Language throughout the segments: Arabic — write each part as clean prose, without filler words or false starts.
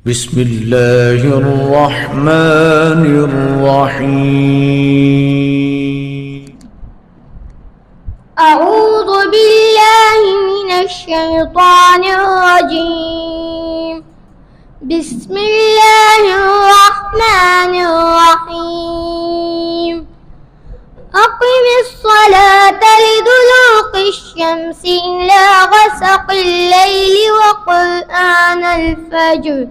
بسم الله الرحمن الرحيم. أعوذ بالله من الشيطان الرجيم. بسم الله الرحمن الرحيم. أقم الصلاة لدلوق الشمس إلى غسق الليل وقرآن الفجر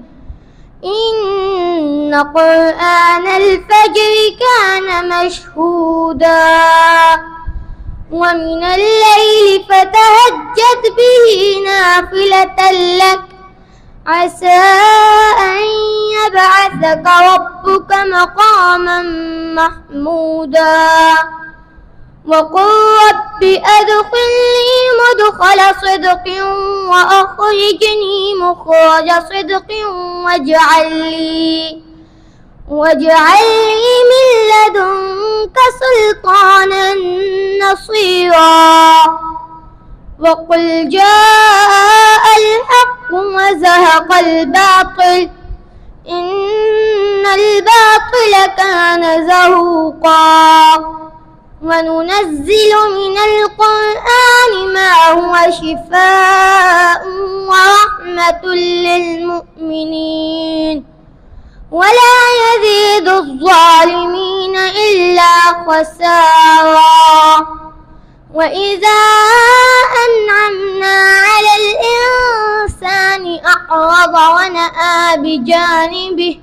إن قرآن الفجر كان مشهودا ومن الليل فتهجد به نافلة لك عسى أن يبعثك ربك مقاما محمودا وقل رب أدخلني مدخل صدق وأخرجني مخرج صدق واجعل لي من لدنك سلطانا نصيرا وقل جاء الحق وزهق الباطل إن الباطل كان زهوقا وننزل من القرآن ما هو شفاء ورحمة للمؤمنين ولا يزيد الظالمين إلا خسارا وإذا أنعمنا على الإنسان أعرض ونأى بجانبه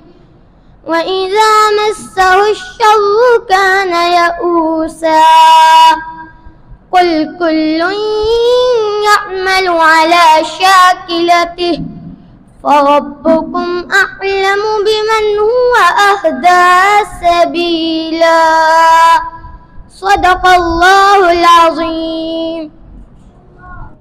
وإذا مسه الشر كان يئوسا قل كل يعمل على شاكلته فربكم أعلم بمن هو أهدى سبيلا. صدق الله العظيم.